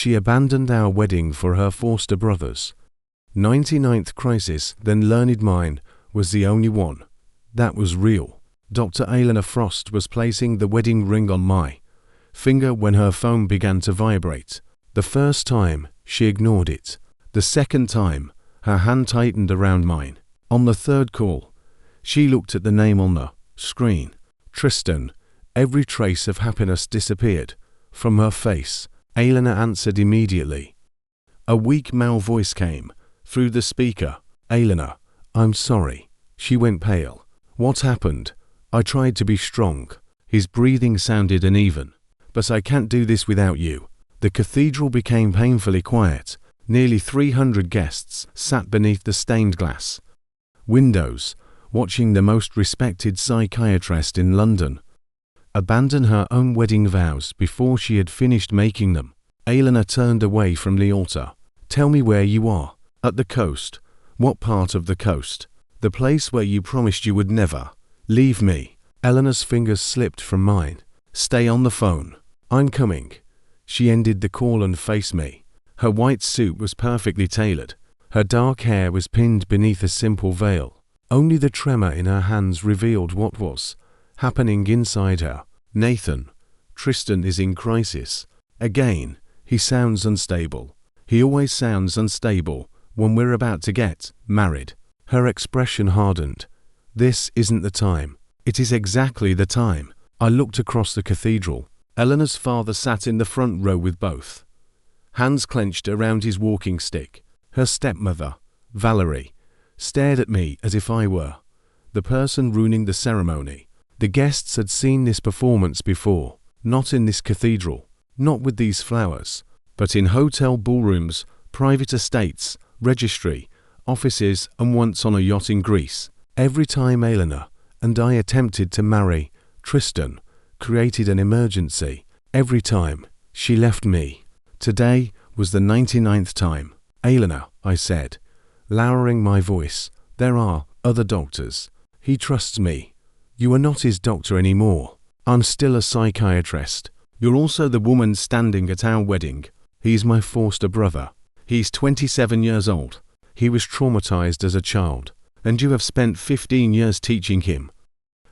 She abandoned our wedding for her foster brothers. 99th crisis, then learned mine was the only one. That was real. Dr. Elena Frost was placing the wedding ring on my finger when her phone began to vibrate. The first time, she ignored it. The second time, her hand tightened around mine. On the third call, she looked at the name on the screen. Tristan. Every trace of happiness disappeared from her face. Elena answered immediately. A weak male voice came through the speaker. Elena, I'm sorry. She went pale. What happened? I tried to be strong. His breathing sounded uneven. But I can't do this without you. The cathedral became painfully quiet. Nearly 300 guests sat beneath the stained glass windows, watching the most respected psychiatrist in London abandon her own wedding vows before she had finished making them. Elena turned away from the altar. Tell me where you are. At the coast. What part of the coast? The place where you promised you would never leave me. Elena's fingers slipped from mine. Stay on the phone. I'm coming. She ended the call and faced me. Her white suit was perfectly tailored. Her dark hair was pinned beneath a simple veil. Only the tremor in her hands revealed what was happening inside her. Nathan, Tristan is in crisis. Again, he sounds unstable. He always sounds unstable when we're about to get married. Her expression hardened. This isn't the time. It is exactly the time. I looked across the cathedral. Elena's father sat in the front row with both hands clenched around his walking stick. Her stepmother, Valerie, stared at me as if I were the person ruining the ceremony. The guests had seen this performance before, not in this cathedral, not with these flowers, but in hotel ballrooms, private estates, registry, offices, and once on a yacht in Greece. Every time Elena and I attempted to marry Tristan created an emergency. Every time she left me. Today was the 99th time. Elena, I said, lowering my voice, there are other doctors. He trusts me. You are not his doctor anymore. I'm still a psychiatrist. You're also the woman standing at our wedding. He's my foster brother. He's 27 years old. He was traumatized as a child, and you have spent 15 years teaching him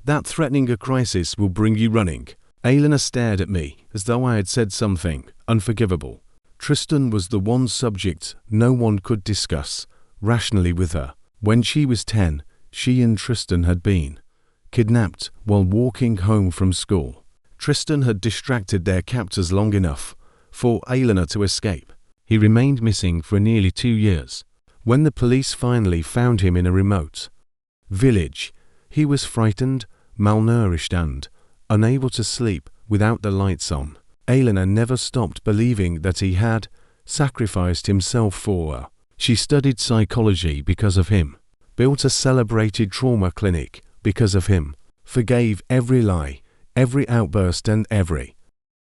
that threatening a crisis will bring you running. Elena stared at me as though I had said something unforgivable. Tristan was the one subject no one could discuss rationally with her. When she was 10, she and Tristan had been kidnapped while walking home from school. Tristan had distracted their captors long enough for Elena to escape. He remained missing for nearly 2 years. When the police finally found him in a remote village, he was frightened, malnourished, and unable to sleep without the lights on. Elena never stopped believing that he had sacrificed himself for her. She studied psychology because of him, built a celebrated trauma clinic because of him, forgave every lie, every outburst, and every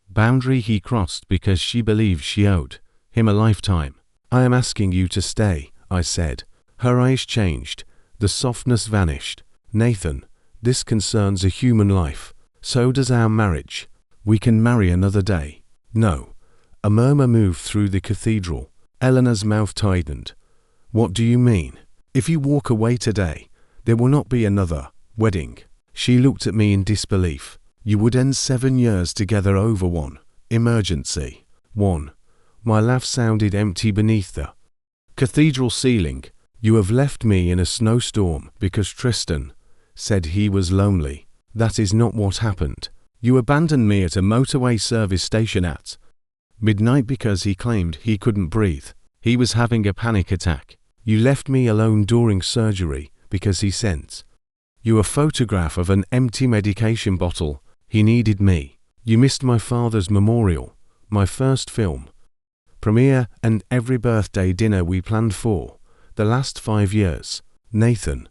boundary he crossed because she believed she owed him a lifetime. I am asking you to stay, I said. Her eyes changed. The softness vanished. Nathan, this concerns a human life. So does our marriage. We can marry another day. No. A murmur moved through the cathedral. Elena's mouth tightened. What do you mean? If you walk away today, there will not be another wedding. She looked at me in disbelief. You would end 7 years together over one emergency. One. My laugh sounded empty beneath the cathedral ceiling. You have left me in a snowstorm because Tristan said he was lonely. That is not what happened. You abandoned me at a motorway service station at midnight because he claimed he couldn't breathe. He was having a panic attack. You left me alone during surgery because he sent you a photograph of an empty medication bottle. He needed me. You missed my father's memorial, my first film premiere, and every birthday dinner we planned for the last 5 years. Nathan,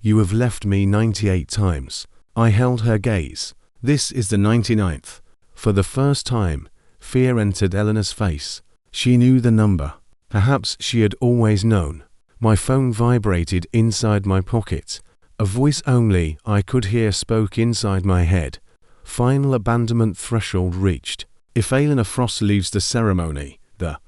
you have left me 98 times. I held her gaze. This is the 99th. For the first time, fear entered Elena's face. She knew the number. Perhaps she had always known. My phone vibrated inside my pocket. A voice only I could hear spoke inside my head. Final abandonment threshold reached. If Elena Frost leaves the ceremony, the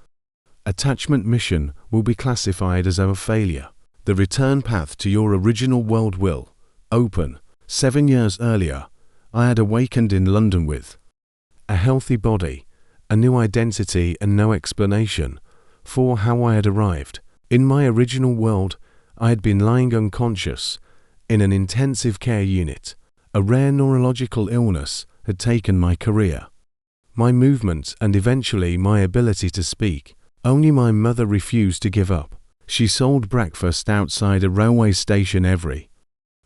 Attachment mission will be classified as a failure. The return path to your original world will open. 7 years earlier, I had awakened in London with a healthy body, a new identity and no explanation for how I had arrived. In my original world, I had been lying unconscious in an intensive care unit. A rare neurological illness had taken my career, my movement and eventually my ability to speak. Only my mother refused to give up. She sold breakfast outside a railway station every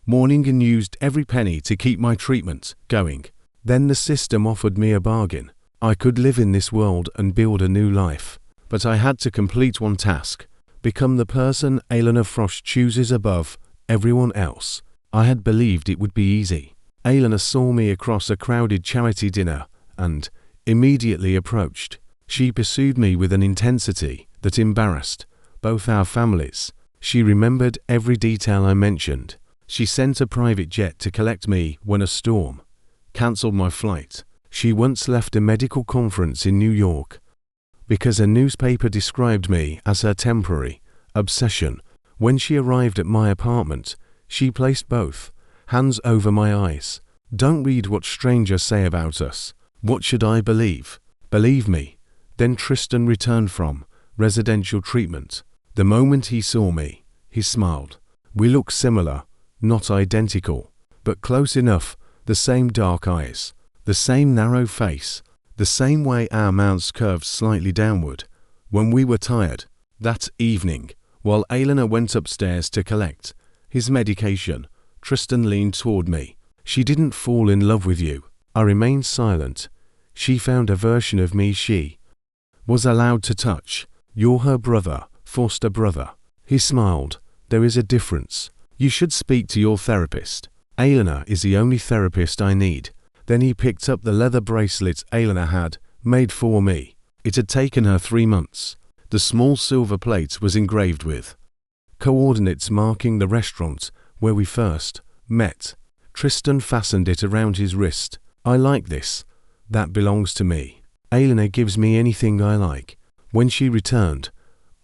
morning and used every penny to keep my treatment going. Then the system offered me a bargain. I could live in this world and build a new life. But I had to complete one task: become the person Elena Frost chooses above everyone else. I had believed it would be easy. Elena saw me across a crowded charity dinner and immediately approached. She pursued me with an intensity that embarrassed both our families. She remembered every detail I mentioned. She sent a private jet to collect me when a storm cancelled my flight. She once left a medical conference in New York because a newspaper described me as her temporary obsession. When she arrived at my apartment, she placed both hands over my eyes. Don't read what strangers say about us. What should I believe? Believe me. Then Tristan returned from residential treatment. The moment he saw me, he smiled. We look similar, not identical, but close enough. The same dark eyes, the same narrow face, the same way our mouths curved slightly downward. When we were tired that evening, while Elena went upstairs to collect his medication, Tristan leaned toward me. She didn't fall in love with you. I remained silent. She found a version of me she was allowed to touch. You're her brother, foster brother. He smiled. There is a difference. You should speak to your therapist. Elena is the only therapist I need. Then he picked up the leather bracelet Elena had made for me. It had taken her 3 months. The small silver plate was engraved with coordinates marking the restaurant where we first met. Tristan fastened it around his wrist. I like this. That belongs to me. Elena gives me anything I like. When she returned,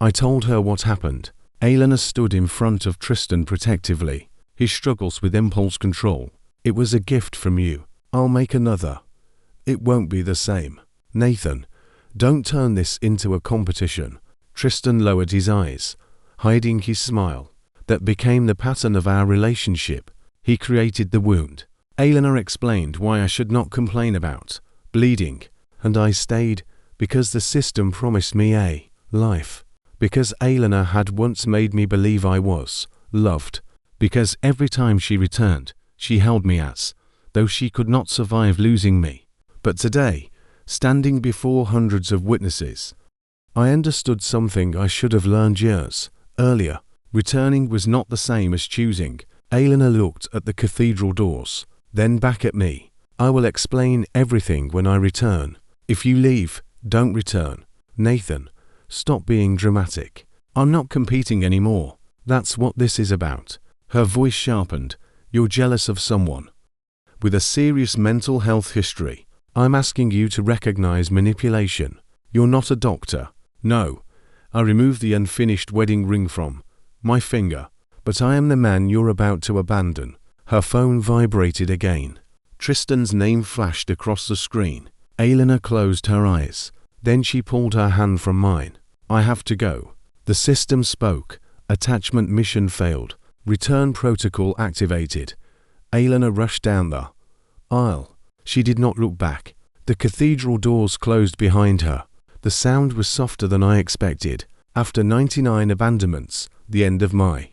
I told her what happened. Elena stood in front of Tristan protectively. He struggles with impulse control. It was a gift from you. I'll make another. It won't be the same. Nathan, don't turn this into a competition. Tristan lowered his eyes, hiding his smile. That became the pattern of our relationship. He created the wound. Elena explained why I should not complain about bleeding, and I stayed because the system promised me a life. Because Elena had once made me believe I was loved. Because every time she returned, she held me as though she could not survive losing me. But today, standing before hundreds of witnesses, I understood something I should have learned years earlier. Returning was not the same as choosing. Elena looked at the cathedral doors, then back at me. I will explain everything when I return. If you leave, don't return. Nathan, stop being dramatic. I'm not competing anymore. That's what this is about. Her voice sharpened. You're jealous of someone with a serious mental health history. I'm asking you to recognize manipulation. You're not a doctor. No. I removed the unfinished wedding ring from my finger. But I am the man you're about to abandon. Her phone vibrated again. Tristan's name flashed across the screen. Elena closed her eyes. Then she pulled her hand from mine. I have to go. The system spoke. Attachment mission failed. Return protocol activated. Elena rushed down the aisle. She did not look back. The cathedral doors closed behind her. The sound was softer than I expected. After 99 abandonments, the end of my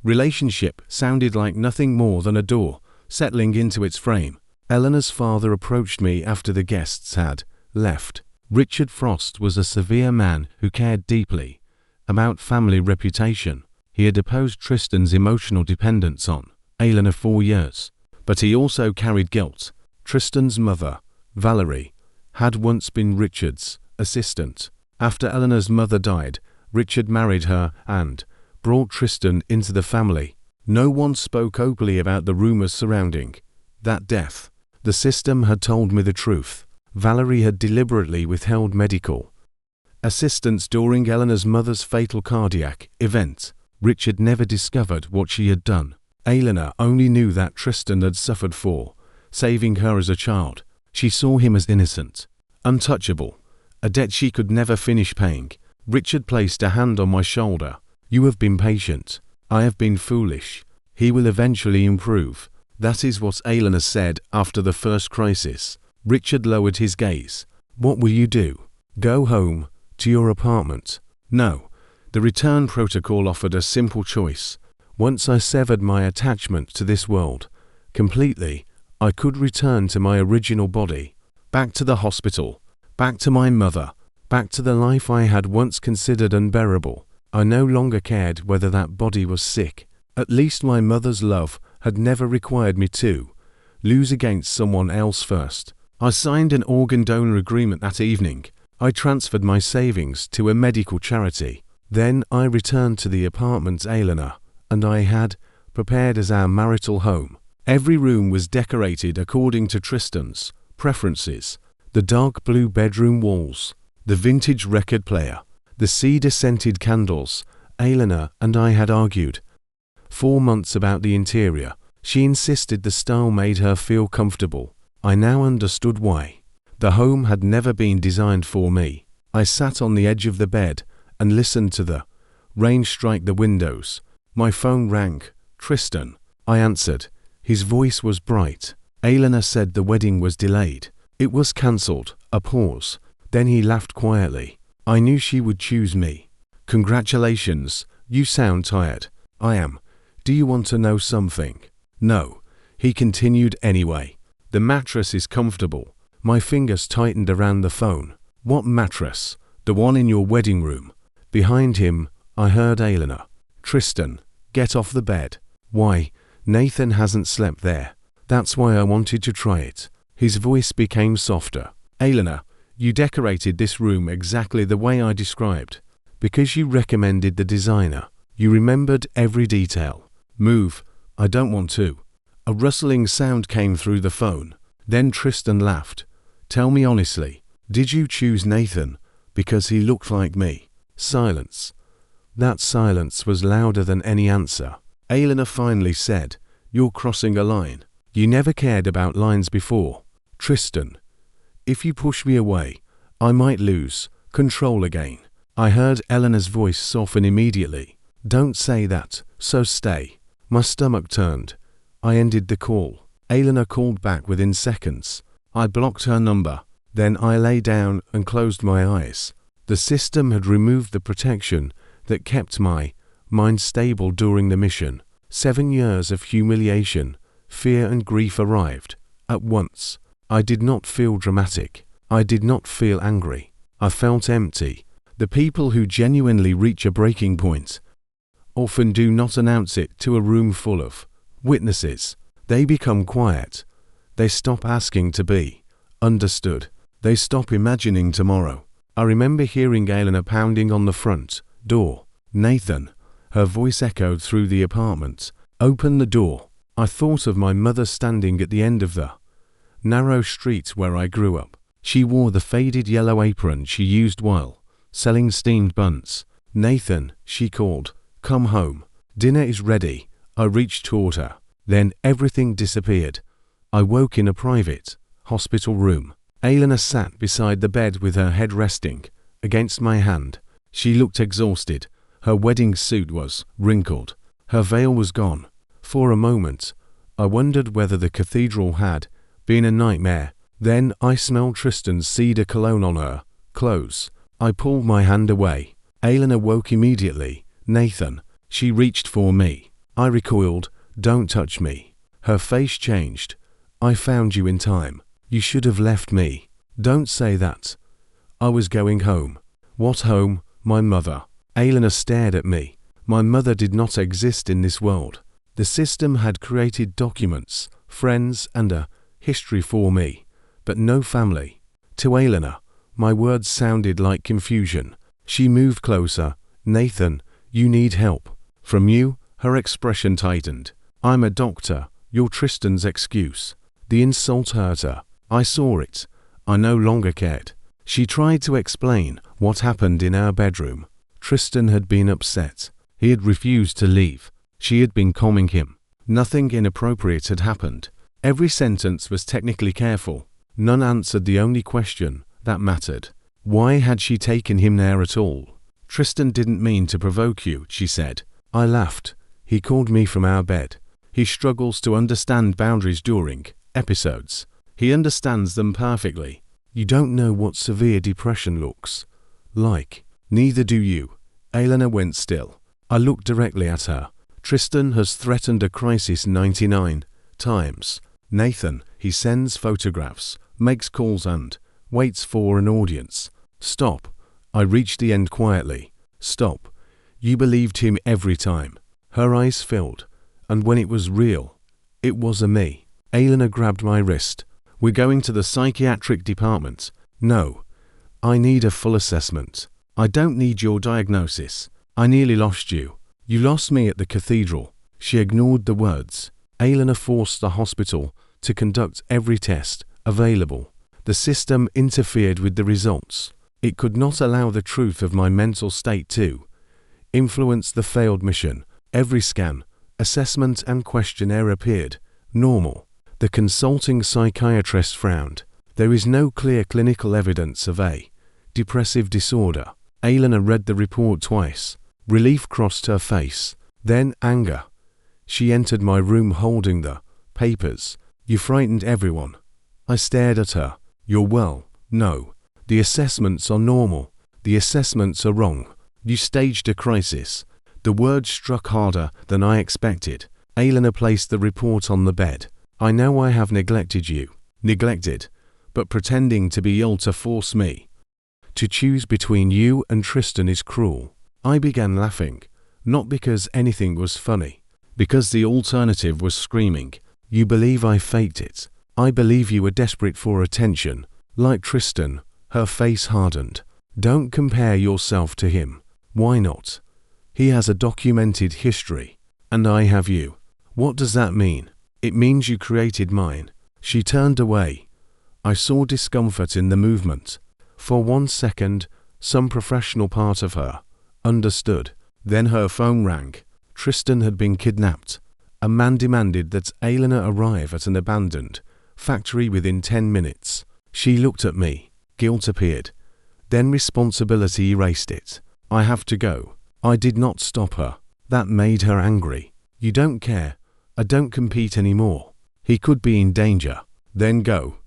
relationship sounded like nothing more than a door settling into its frame. Eleanor's father approached me after the guests had left. Richard Frost was a severe man who cared deeply about family reputation. He had opposed Tristan's emotional dependence on Elena 4 years, but he also carried guilt. Tristan's mother, Valerie, had once been Richard's assistant. After Eleanor's mother died, Richard married her and brought Tristan into the family. No one spoke openly about the rumors surrounding that death. The system had told me the truth. Valerie had deliberately withheld medical assistance during Elena's mother's fatal cardiac event. Richard never discovered what she had done. Elena only knew that Tristan had suffered for saving her as a child. She saw him as innocent, untouchable, a debt she could never finish paying. Richard placed a hand on my shoulder. "You have been patient. I have been foolish. He will eventually improve." That is what Elena said after the first crisis. Richard lowered his gaze. "What will you do? Go home, to your apartment?" No. The return protocol offered a simple choice. Once I severed my attachment to this world completely, I could return to my original body, back to the hospital, back to my mother, back to the life I had once considered unbearable. I no longer cared whether that body was sick. At least my mother's love had never required me to lose against someone else first. I signed an organ donor agreement that evening. I transferred my savings to a medical charity. Then I returned to the apartment Elena and I had prepared as our marital home. Every room was decorated according to Tristan's preferences. The dark blue bedroom walls, the vintage record player, the cedar-scented candles. Elena and I had argued 4 months about the interior. She insisted the style made her feel comfortable. I now understood why. The home had never been designed for me. I sat on the edge of the bed and listened to the rain strike the windows. My phone rang. "Tristan." I answered. His voice was bright. Elena said the wedding was delayed. It was cancelled. A pause. Then he laughed quietly. I knew she would choose me. "Congratulations. You sound tired." "I am. Do you want to know something?" "No." He continued anyway. "The mattress is comfortable." My fingers tightened around the phone. "What mattress?" "The one in your wedding room." Behind him, I heard Elena. "Tristan, get off the bed." "Why?" "Nathan hasn't slept there. That's why I wanted to try it." His voice became softer. "Elena, you decorated this room exactly the way I described. Because you recommended the designer. You remembered every detail." "Move. I don't want to." A rustling sound came through the phone. Then Tristan laughed. "Tell me honestly, did you choose Nathan because he looked like me?" Silence. That silence was louder than any answer. Elena finally said, "You're crossing a line. You never cared about lines before. Tristan, if you push me away, I might lose control again." I heard Elena's voice soften immediately. "Don't say that, so stay." My stomach turned. I ended the call. Elena called back within seconds. I blocked her number. Then I lay down and closed my eyes. The system had removed the protection that kept my mind stable during the mission. 7 years of humiliation, fear and grief arrived at once. I did not feel dramatic. I did not feel angry. I felt empty. The people who genuinely reach a breaking point often do not announce it to a room full of witnesses. They become quiet. They stop asking to be understood. They stop imagining tomorrow. I remember hearing Elena pounding on the front door. "Nathan." Her voice echoed through the apartment. "Open the door." I thought of my mother standing at the end of the narrow street where I grew up. She wore the faded yellow apron she used while selling steamed buns. "Nathan," she called. "Come home. Dinner is ready." I reached toward her. Then everything disappeared. I woke in a private hospital room. Elena sat beside the bed with her head resting against my hand. She looked exhausted. Her wedding suit was wrinkled. Her veil was gone. For a moment, I wondered whether the cathedral had been a nightmare. Then I smelled Tristan's cedar cologne on her clothes. I pulled my hand away. Elena woke immediately. "Nathan." She reached for me. I recoiled. "Don't touch me." Her face changed. "I found you in time. You should have left me." "Don't say that." I was going home. "What home?" "My mother." Elena stared at me. My mother did not exist in this world. The system had created documents, friends, and a history for me, but no family. To Elena, my words sounded like confusion. She moved closer. "Nathan, you need help." "From you?" Her expression tightened. "I'm a doctor. You're Tristan's excuse." The insult hurt her. I saw it. I no longer cared. She tried to explain what happened in our bedroom. Tristan had been upset. He had refused to leave. She had been calming him. Nothing inappropriate had happened. Every sentence was technically careful. None answered the only question that mattered. Why had she taken him there at all? Tristan didn't mean to provoke you, she said. I laughed. He called me from our bed. He struggles to understand boundaries during episodes. He understands them perfectly. You don't know what severe depression looks like. Neither do you. Elena went still. I looked directly at her. Tristan has threatened a crisis 99 times. Nathan, he sends photographs, makes calls and waits for an audience. Stop. I reached the end quietly. Stop. You believed him every time. Her eyes filled. And when it was real, it was a me. Elena grabbed my wrist. We're going to the psychiatric department. No. I need a full assessment. I don't need your diagnosis. I nearly lost you. You lost me at the cathedral. She ignored the words. Elena forced the hospital to conduct every test available. The system interfered with the results. It could not allow the truth of my mental state to influence the failed mission. Every scan, assessment and questionnaire appeared normal. The consulting psychiatrist frowned. There is no clear clinical evidence of a depressive disorder. Elena read the report twice. Relief crossed her face, then anger. She entered my room holding the papers. You frightened everyone. I stared at her. You're well. No. The assessments are normal. The assessments are wrong. You staged a crisis. The words struck harder than I expected. Elena placed the report on the bed. I know I have neglected you. Neglected. But pretending to be ill to force me to choose between you and Tristan is cruel. I began laughing. Not because anything was funny. Because the alternative was screaming. You believe I faked it. I believe you were desperate for attention. Like Tristan. Her face hardened. Don't compare yourself to him. Why not? He has a documented history. And I have you. What does that mean? It means you created mine. She turned away. I saw discomfort in the movement. For 1 second, some professional part of her understood. Then her phone rang. Tristan had been kidnapped. A man demanded that Elena arrive at an abandoned factory within 10 minutes. She looked at me. Guilt appeared. Then responsibility erased it. I have to go. I did not stop her. That made her angry. You don't care. I don't compete anymore. He could be in danger. Then go.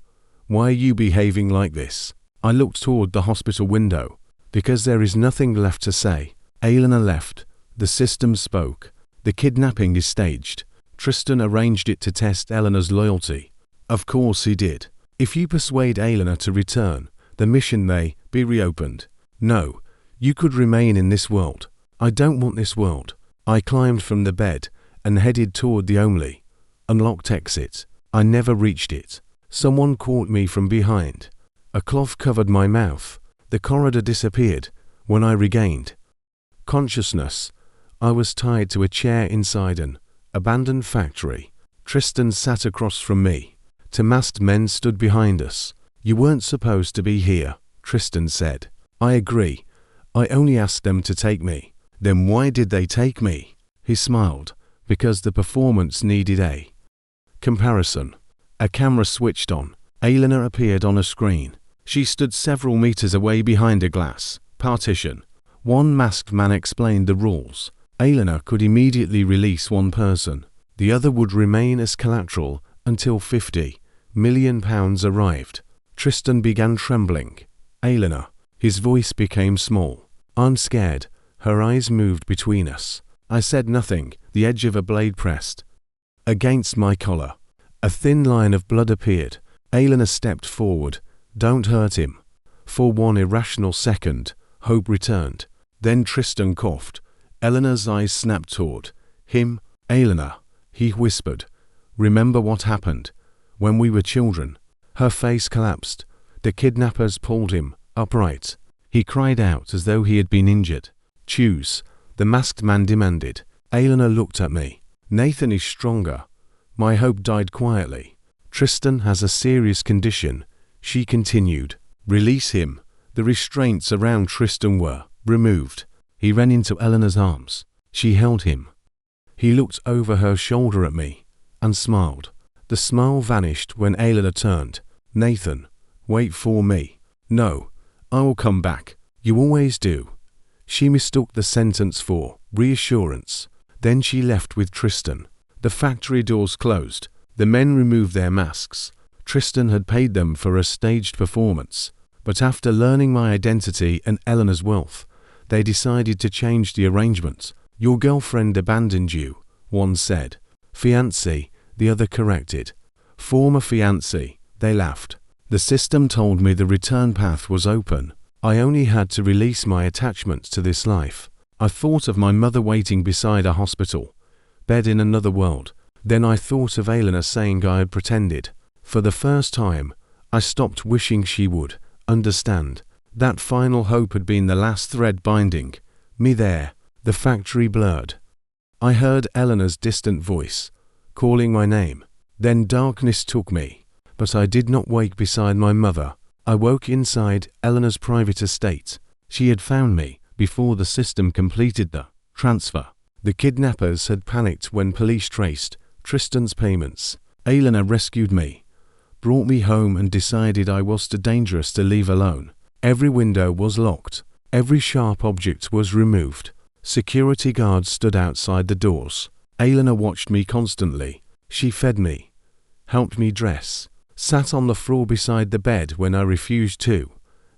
Why are you behaving like this? I looked toward the hospital window. Because there is nothing left to say. Elena left. The system spoke. The kidnapping is staged. Tristan arranged it to test Elena's loyalty. Of course he did. If you persuade Elena to return, the mission may be reopened. No, you could remain in this world. I don't want this world. I climbed from the bed and headed toward the only unlocked exit. I never reached it. Someone caught me from behind. A cloth covered my mouth. The corridor disappeared. When I regained consciousness, I was tied to a chair inside an abandoned factory. Tristan sat across from me. Two masked men stood behind us. You weren't supposed to be here, Tristan said. I agree. I only asked them to take me. Then why did they take me? He smiled. Because the performance needed a comparison. A camera switched on. Elena appeared on a screen. She stood several meters away behind a glass partition. One masked man explained the rules. Elena could immediately release one person. The other would remain as collateral until £50 million arrived. Tristan began trembling. Elena. His voice became small. I'm scared. Her eyes moved between us. I said nothing. The edge of a blade pressed against my collar. A thin line of blood appeared. Elena stepped forward. Don't hurt him. For one irrational second, hope returned. Then Tristan coughed. Elena's eyes snapped toward him. Elena, he whispered. Remember what happened when we were children? Her face collapsed. The kidnappers pulled him upright. He cried out as though he had been injured. Choose, the masked man demanded. Elena looked at me. Nathan is stronger. My hope died quietly. Tristan has a serious condition. She continued. Release him. The restraints around Tristan were removed. He ran into Elena's arms. She held him. He looked over her shoulder at me and smiled. The smile vanished when Elena turned. "Nathan, wait for me." "No, I will come back. You always do." She mistook the sentence for reassurance. Then she left with Tristan. The factory doors closed. The men removed their masks. Tristan had paid them for a staged performance. But after learning my identity and Elena's wealth, they decided to change the arrangement. "Your girlfriend abandoned you," one said. "Fiancé," the other corrected. "Former fiancé," they laughed. The system told me the return path was open. I only had to release my attachment to this life. I thought of my mother waiting beside a hospital bed in another world. Then I thought of Elena saying I had pretended. For the first time, I stopped wishing she would understand. That final hope had been the last thread binding me there. The factory blurred. I heard Elena's distant voice, calling my name. Then darkness took me. But I did not wake beside my mother. I woke inside Elena's private estate. She had found me before the system completed the transfer. The kidnappers had panicked when police traced Tristan's payments. Elena rescued me, brought me home and decided I was too dangerous to leave alone. Every window was locked. Every sharp object was removed. Security guards stood outside the doors. Elena watched me constantly. She fed me, helped me dress, sat on the floor beside the bed when I refused to,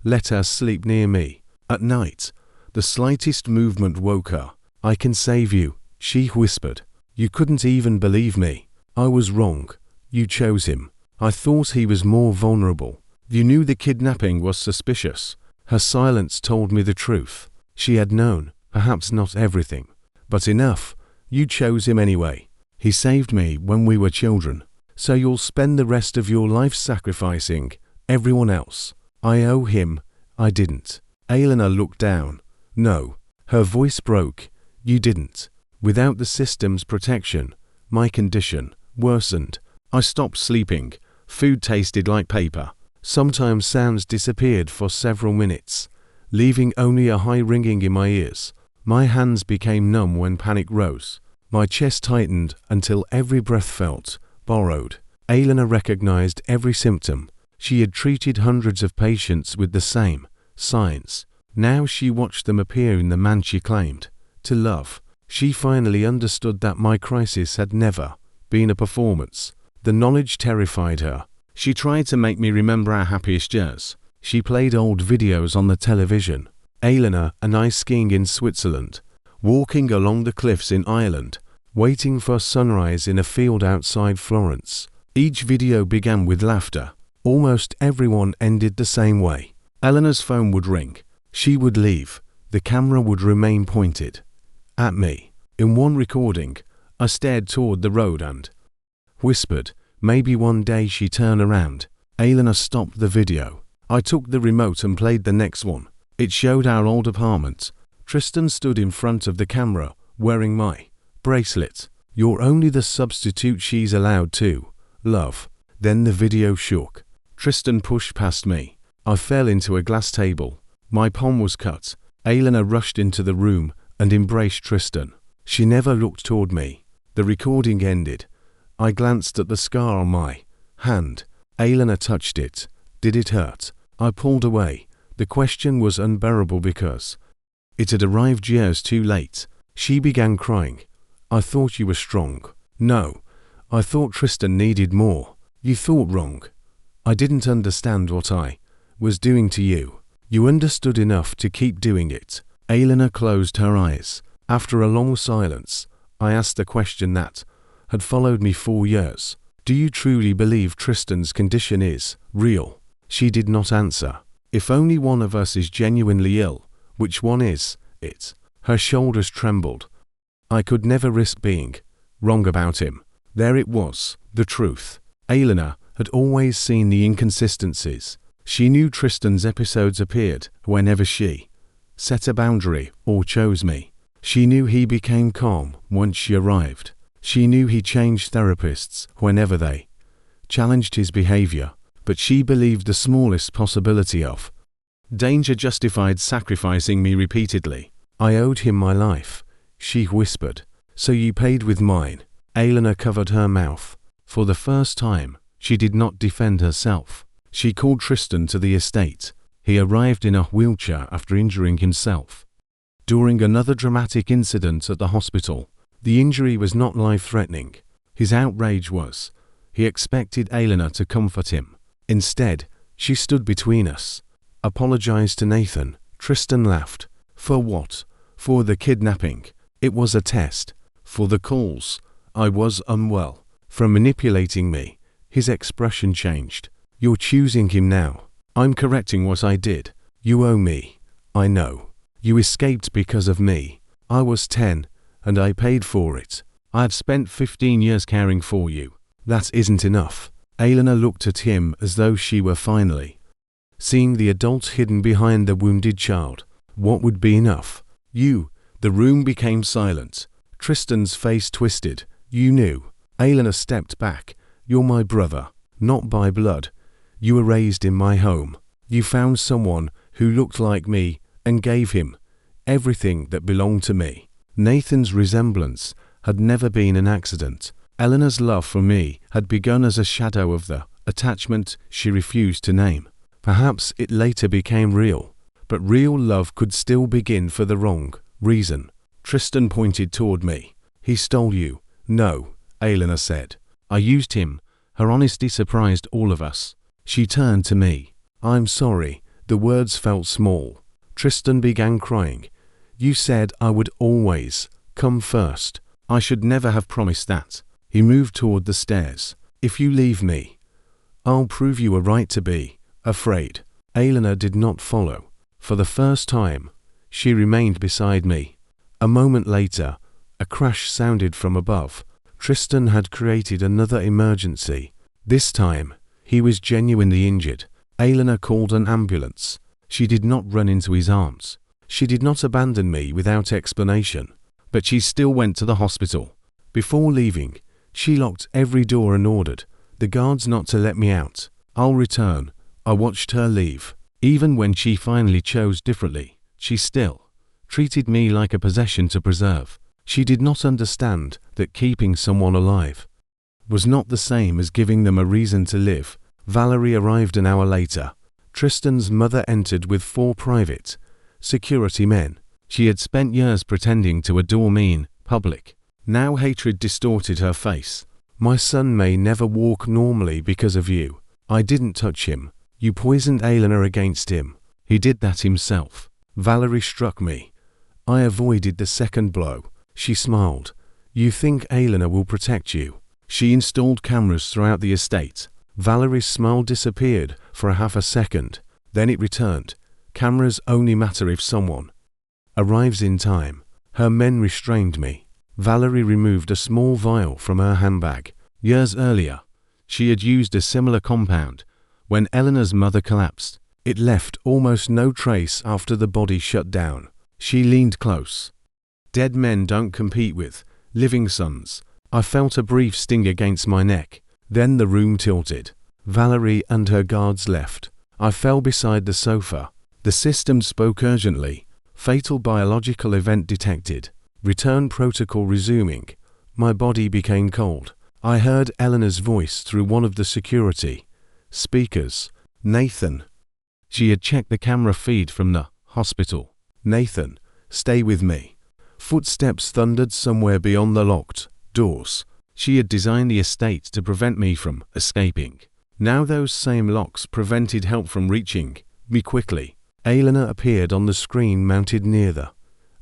let her sleep near me. At night, the slightest movement woke her. "I can save you," she whispered. "You couldn't even believe me. I was wrong. You chose him. I thought he was more vulnerable. You knew the kidnapping was suspicious." Her silence told me the truth. She had known, perhaps not everything, but enough. "You chose him anyway. He saved me when we were children. So you'll spend the rest of your life sacrificing everyone else." "I owe him." "I didn't." Elena looked down. "No." Her voice broke. "You didn't." Without the system's protection, my condition worsened. I stopped sleeping. Food tasted like paper. Sometimes sounds disappeared for several minutes, leaving only a high ringing in my ears. My hands became numb when panic rose. My chest tightened until every breath felt borrowed. Elena recognized every symptom. She had treated hundreds of patients with the same signs. Now she watched them appear in the man she claimed to love. She finally understood that my crisis had never been a performance. The knowledge terrified her. She tried to make me remember our happiest years. She played old videos on the television. Elena and I skiing in Switzerland, walking along the cliffs in Ireland, waiting for sunrise in a field outside Florence. Each video began with laughter. Almost everyone ended the same way. Elena's phone would ring. She would leave. The camera would remain pointed at me. In one recording, I stared toward the road and whispered, maybe one day she'd turn around. Elena stopped the video. I took the remote and played the next one. It showed our old apartment. Tristan stood in front of the camera, wearing my bracelet. "You're only the substitute she's allowed to love." Then the video shook. Tristan pushed past me. I fell into a glass table. My palm was cut. Elena rushed into the room and embraced Tristan. She never looked toward me. The recording ended. I glanced at the scar on my hand. Elena touched it. Did it hurt? I pulled away. The question was unbearable because it had arrived years too late. She began crying. "I thought you were strong." "No, I thought Tristan needed more." "You thought wrong. I didn't understand what I was doing to you. You understood enough to keep doing it." Elena closed her eyes. After a long silence, I asked a question that had followed me for years. "Do you truly believe Tristan's condition is real?" She did not answer. "If only one of us is genuinely ill, which one is it?" Her shoulders trembled. I could never risk being wrong about him. There it was, the truth. Elena had always seen the inconsistencies. She knew Tristan's episodes appeared whenever she set a boundary or chose me. She knew he became calm once she arrived. She knew he changed therapists whenever they challenged his behavior. But she believed the smallest possibility of Danger justified sacrificing me repeatedly. I owed him my life, she whispered. So you paid with mine. Elena covered her mouth. For the first time, she did not defend herself. She called Tristan to the estate. He arrived in a wheelchair after injuring himself. During another dramatic incident at the hospital, the injury was not life-threatening. His outrage was. He expected Elena to comfort him. Instead, she stood between us. Apologized to Nathan. Tristan laughed. For what? For the kidnapping. It was a test. For the calls. I was unwell. From manipulating me. His expression changed. You're choosing him now. I'm correcting what I did. You owe me. I know. You escaped because of me. I was 10, and I paid for it. I had spent 15 years caring for you. That isn't enough. Elena looked at him as though she were finally seeing the adult hidden behind the wounded child. What would be enough? You. The room became silent. Tristan's face twisted. You knew. Elena stepped back. You're my brother, not by blood. You were raised in my home. You found someone who looked like me and gave him everything that belonged to me. Nathan's resemblance had never been an accident. Elena's love for me had begun as a shadow of the attachment she refused to name. Perhaps it later became real, but real love could still begin for the wrong reason. Tristan pointed toward me. He stole you. No, Elena said. I used him. Her honesty surprised all of us. She turned to me. I'm sorry. The words felt small. Tristan began crying. You said I would always come first. I should never have promised that. He moved toward the stairs. If you leave me, I'll prove you were right to be afraid. Elena did not follow. For the first time, she remained beside me. A moment later, a crash sounded from above. Tristan had created another emergency. This time, he was genuinely injured. Elena called an ambulance. She did not run into his arms. She did not abandon me without explanation. But she still went to the hospital. Before leaving, she locked every door and ordered the guards not to let me out. I'll return. I watched her leave. Even when she finally chose differently, she still treated me like a possession to preserve. She did not understand that keeping someone alive was not the same as giving them a reason to live. Valerie arrived an hour later. Tristan's mother entered with 4 private security men. She had spent years pretending to adore me in public. Now hatred distorted her face. My son may never walk normally because of you. I didn't touch him. You poisoned Elena against him. He did that himself. Valerie struck me. I avoided the second blow. She smiled. You think Elena will protect you? She installed cameras throughout the estate. Valerie's smile disappeared for a half a second. Then it returned. Cameras only matter if someone arrives in time. Her men restrained me. Valerie removed a small vial from her handbag. Years earlier, she had used a similar compound. When Elena's mother collapsed, it left almost no trace after the body shut down. She leaned close. Dead men don't compete with living sons. I felt a brief sting against my neck. Then the room tilted. Valerie and her guards left. I fell beside the sofa. The system spoke urgently. Fatal biological event detected. Return protocol resuming. My body became cold. I heard Elena's voice through one of the security speakers. Nathan. She had checked the camera feed from the hospital. Nathan, stay with me. Footsteps thundered somewhere beyond the locked doors. She had designed the estate to prevent me from escaping. Now those same locks prevented help from reaching me quickly. Elena appeared on the screen mounted near the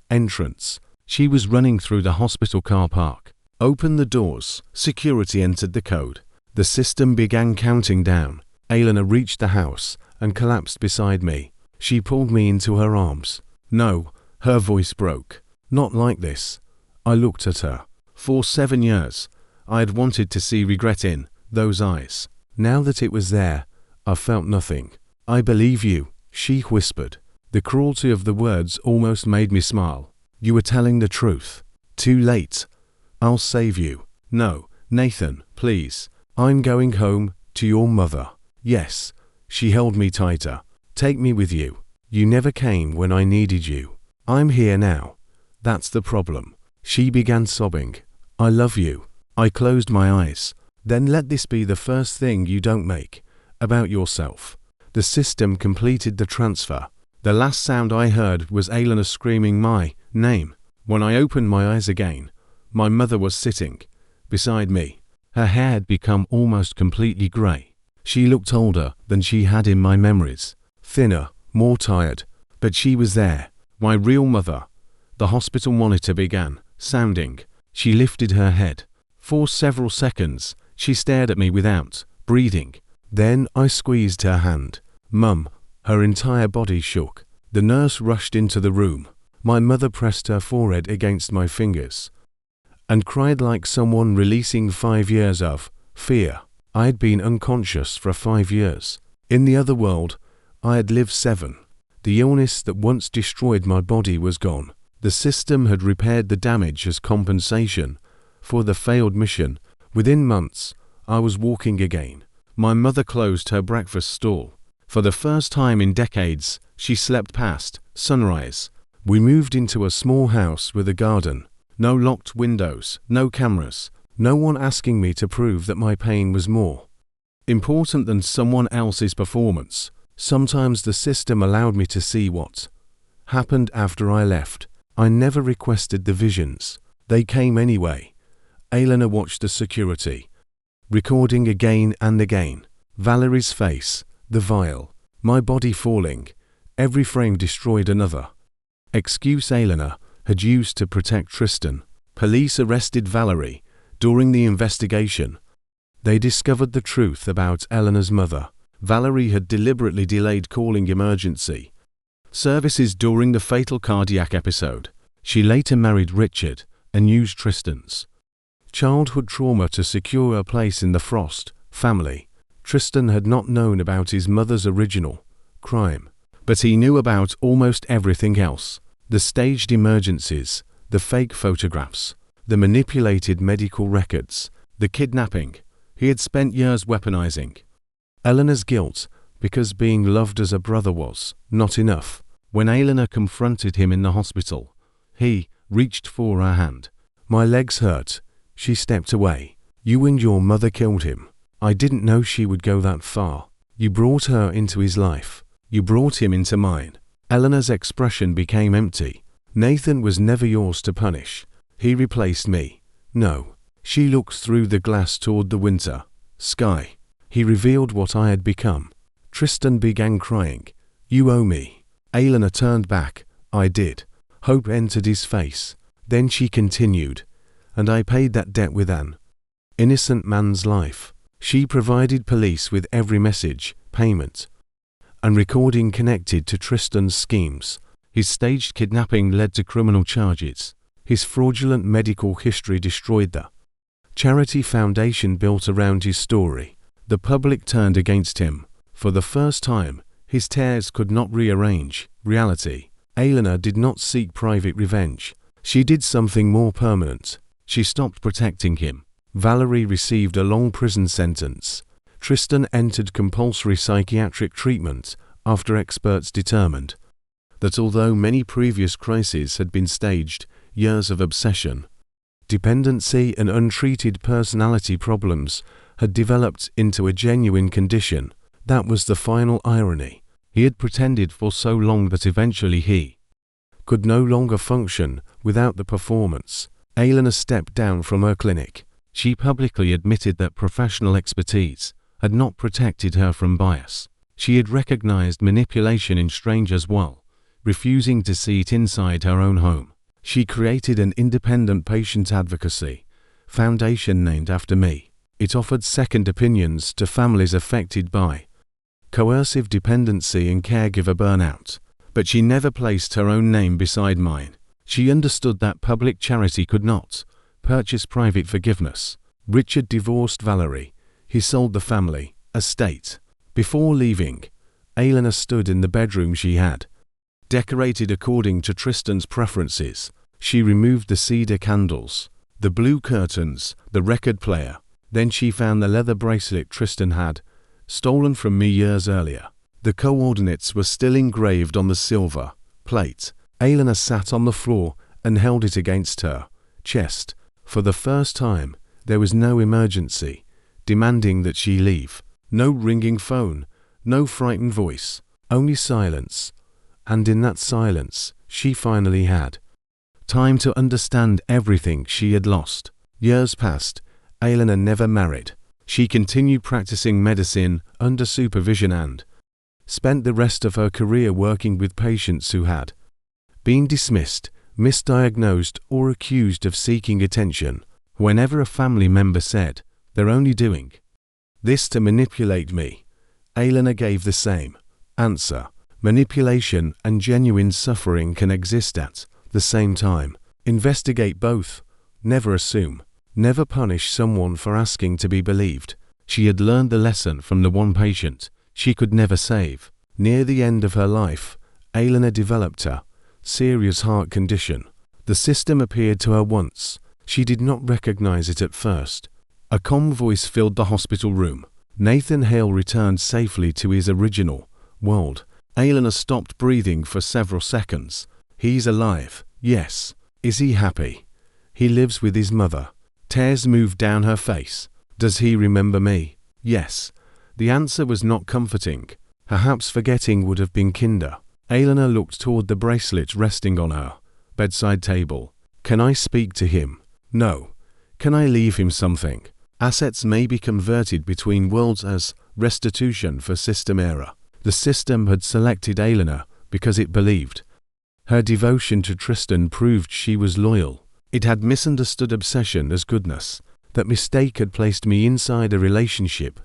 entrance. She was running through the hospital car park. Open the doors. Security entered the code. The system began counting down. Elena reached the house and collapsed beside me. She pulled me into her arms. No, her voice broke. Not like this. I looked at her. For 7 years, I had wanted to see regret in those eyes. Now that it was there, I felt nothing. I believe you, she whispered. The cruelty of the words almost made me smile. You were telling the truth. Too late. I'll save you. No, Nathan, please. I'm going home to your mother. Yes. She held me tighter. Take me with you. You never came when I needed you. I'm here now. That's the problem." She began sobbing. "I love you." I closed my eyes. "Then let this be the first thing you don't make about yourself." The system completed the transfer. The last sound I heard was Elena screaming my name. When I opened my eyes again, my mother was sitting beside me. Her hair had become almost completely grey. She looked older than she had in my memories, thinner, more tired, but she was there, my real mother. The hospital monitor began sounding. She lifted her head. For several seconds, she stared at me without breathing. Then I squeezed her hand. "Mum." Her entire body shook. The nurse rushed into the room. My mother pressed her forehead against my fingers and cried like someone releasing 5 years of fear. I had been unconscious for 5 years. In the other world, I had lived 7. The illness that once destroyed my body was gone. The system had repaired the damage as compensation for the failed mission. Within months, I was walking again. My mother closed her breakfast stall. For the first time in decades, she slept past sunrise. We moved into a small house with a garden. No locked windows, no cameras, no one asking me to prove that my pain was more important than someone else's performance. Sometimes the system allowed me to see what happened after I left. I never requested the visions. They came anyway. Elena watched the security, recording again and again. Valerie's face, the vial, my body falling. Every frame destroyed another excuse Elena had used to protect Tristan. Police arrested Valerie. During the investigation, they discovered the truth about Elena's mother. Valerie had deliberately delayed calling emergency services during the fatal cardiac episode. She later married Richard and used Tristan's childhood trauma to secure a place in the Frost family. Tristan had not known about his mother's original crime, but he knew about almost everything else. The staged emergencies, the fake photographs, the manipulated medical records, the kidnapping. He had spent years weaponizing Elena's guilt because being loved as a brother was not enough. When Elena confronted him in the hospital, he reached for her hand. "My legs hurt." She stepped away. "You and your mother killed him. I didn't know she would go that far. You brought her into his life. You brought him into mine." Elena's expression became empty. "Nathan was never yours to punish. He replaced me." "No." She looked through the glass toward the winter sky. "He revealed what I had become." Tristan began crying. "You owe me." Elena turned back. "I did." Hope entered his face. Then she continued, "And I paid that debt with an innocent man's life." She provided police with every message, payment, and recording connected to Tristan's schemes. His staged kidnapping led to criminal charges. His fraudulent medical history destroyed the charity foundation built around his story. The public turned against him. For the first time, his tears could not rearrange reality. Elena did not seek private revenge. She did something more permanent. She stopped protecting him. Valerie received a long prison sentence. Tristan entered compulsory psychiatric treatment after experts determined that although many previous crises had been staged, years of obsession, dependency and untreated personality problems had developed into a genuine condition. That was the final irony. He had pretended for so long that eventually he could no longer function without the performance. Elena stepped down from her clinic. She publicly admitted that professional expertise had not protected her from bias. She had recognized manipulation in strangers while refusing to see it inside her own home. She created an independent patient advocacy foundation named after me. It offered second opinions to families affected by coercive dependency and caregiver burnout. But she never placed her own name beside mine. She understood that public charity could not purchase private forgiveness. Richard divorced Valerie. He sold the family estate. Before leaving, Elena stood in the bedroom she had decorated according to Tristan's preferences. She removed the cedar candles, the blue curtains, the record player. Then she found the leather bracelet Tristan had stolen from me years earlier. The coordinates were still engraved on the silver plate. Elena sat on the floor and held it against her chest. For the first time, there was no emergency demanding that she leave. No ringing phone, no frightened voice, only silence. And in that silence, she finally had time to understand everything she had lost. Years passed. Elena never married. She continued practicing medicine under supervision and spent the rest of her career working with patients who had been dismissed, misdiagnosed, or accused of seeking attention. Whenever a family member said, "They're only doing this to manipulate me," Elena gave the same answer. Manipulation and genuine suffering can exist at the same time. Investigate both. Never assume. Never punish someone for asking to be believed. She had learned the lesson from the one patient she could never save. Near the end of her life, Elena developed a serious heart condition. The system appeared to her once. She did not recognize it at first. A calm voice filled the hospital room. Nathan Hale returned safely to his original world. Elena stopped breathing for several seconds. He's alive. Yes. Is he happy? He lives with his mother. Tears moved down her face. Does he remember me? Yes. The answer was not comforting. Perhaps forgetting would have been kinder. Elena looked toward the bracelet resting on her bedside table. Can I speak to him? No. Can I leave him something? Assets may be converted between worlds as restitution for system error. The system had selected Elena because it believed her devotion to Tristan proved she was loyal. It had misunderstood obsession as goodness. That mistake had placed me inside a relationship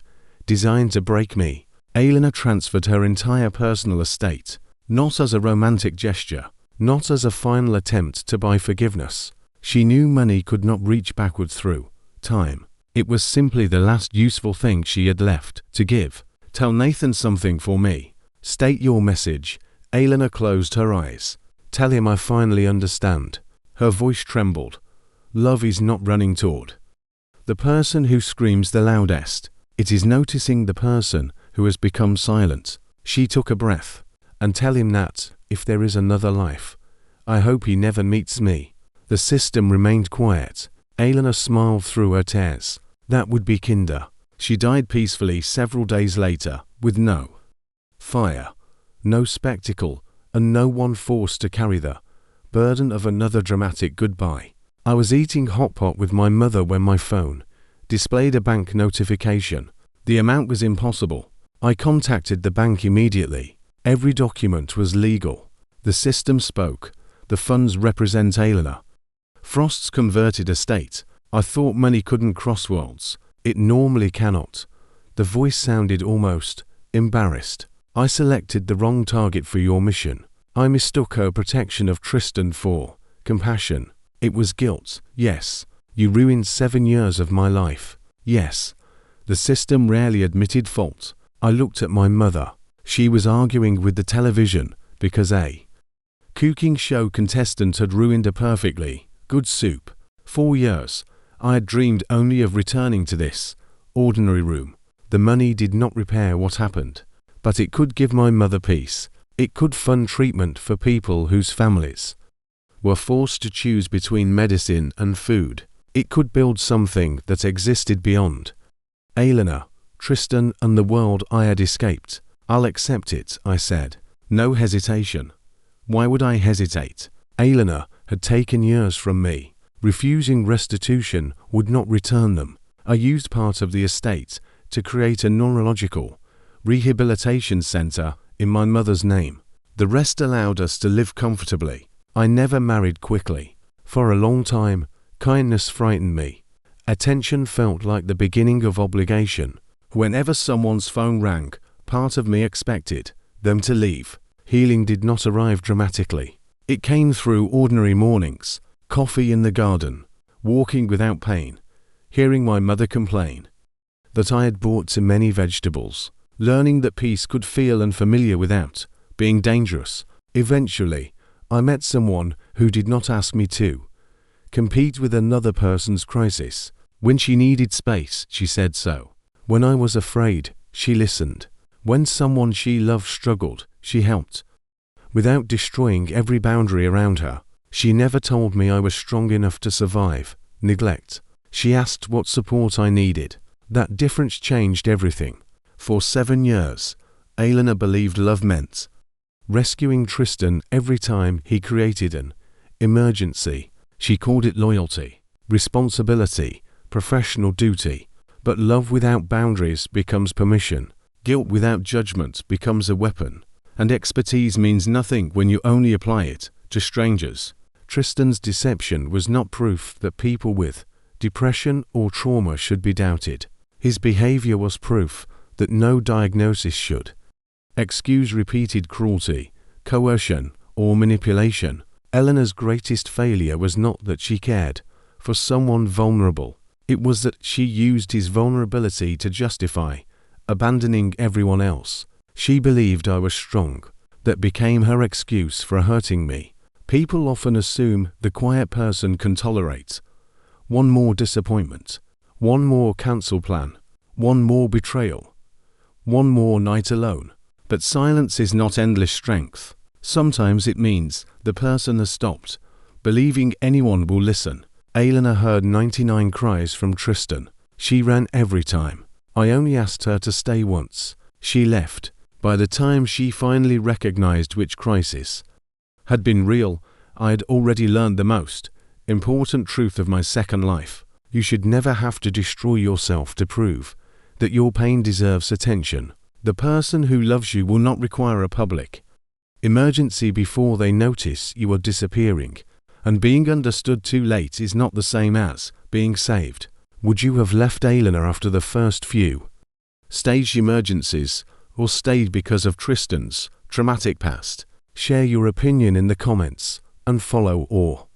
designed to break me. Elena transferred her entire personal estate, not as a romantic gesture, not as a final attempt to buy forgiveness. She knew money could not reach backward through time. It was simply the last useful thing she had left to give. Tell Nathan something for me. State your message. Elena closed her eyes. Tell him I finally understand. Her voice trembled. Love is not running toward the person who screams the loudest. It is noticing the person who has become silent. She took a breath. And tell him that, if there is another life, I hope he never meets me. The system remained quiet. Elena smiled through her tears. That would be kinder. She died peacefully several days later, with no fire, no spectacle, and no one forced to carry the burden of another dramatic goodbye. I was eating hot pot with my mother when my phone displayed a bank notification. The amount was impossible. I contacted the bank immediately. Every document was legal. The system spoke. The funds represent Elena Frost's converted estate. I thought money couldn't cross worlds. It normally cannot. The voice sounded almost embarrassed. I selected the wrong target for your mission. I mistook her protection of Tristan for compassion. It was guilt. Yes. You ruined 7 years of my life. Yes. The system rarely admitted fault. I looked at my mother. She was arguing with the television because a cooking show contestant had ruined a perfectly good soup. 4 years. I had dreamed only of returning to this ordinary room. The money did not repair what happened, but it could give my mother peace. It could fund treatment for people whose families were forced to choose between medicine and food. It could build something that existed beyond Elena, Tristan, and the world I had escaped. I'll accept it, I said. No hesitation. Why would I hesitate? Elena had taken years from me. Refusing restitution would not return them. I used part of the estate to create a neurological rehabilitation center in my mother's name. The rest allowed us to live comfortably. I never married quickly. For a long time, kindness frightened me. Attention felt like the beginning of obligation. Whenever someone's phone rang, part of me expected them to leave. Healing did not arrive dramatically. It came through ordinary mornings, coffee in the garden, walking without pain, hearing my mother complain that I had bought too many vegetables, learning that peace could feel unfamiliar without being dangerous. Eventually, I met someone who did not ask me to compete with another person's crisis. When she needed space, she said so. When I was afraid, she listened. When someone she loved struggled, she helped. Without destroying every boundary around her, she never told me I was strong enough to survive neglect. She asked what support I needed. That difference changed everything. For 7 years, Elena believed love meant rescuing Tristan every time he created an emergency. She called it loyalty, responsibility, professional duty. But love without boundaries becomes permission. Guilt without judgment becomes a weapon. And expertise means nothing when you only apply it to strangers. Tristan's deception was not proof that people with depression or trauma should be doubted. His behavior was proof that no diagnosis should excuse repeated cruelty, coercion, or manipulation. Elena's greatest failure was not that she cared for someone vulnerable. It was that she used his vulnerability to justify abandoning everyone else. She believed I was strong. That became her excuse for hurting me. People often assume the quiet person can tolerate one more disappointment, one more cancel plan, one more betrayal, one more night alone. But silence is not endless strength. Sometimes it means the person has stopped believing anyone will listen. Elena heard 99 cries from Tristan. She ran every time. I only asked her to stay once. She left. By the time she finally recognized which crisis had been real, I had already learned the most important truth of my second life. You should never have to destroy yourself to prove that your pain deserves attention. The person who loves you will not require a public emergency before they notice you are disappearing. And being understood too late is not the same as being saved. Would you have left Elena after the first few staged emergencies, or stayed because of Tristan's traumatic past? Share your opinion in the comments, and follow or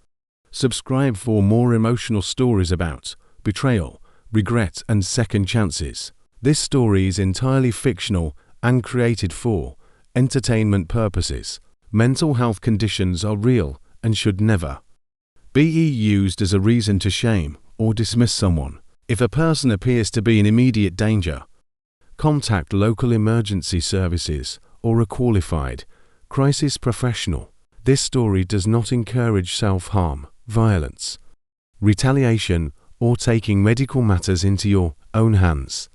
subscribe for more emotional stories about betrayal, regret, and second chances. This story is entirely fictional and created for entertainment purposes. Mental health conditions are real and should never be used as a reason to shame or dismiss someone. If a person appears to be in immediate danger, contact local emergency services or a qualified crisis professional. This story does not encourage self-harm, violence, retaliation, or taking medical matters into your own hands.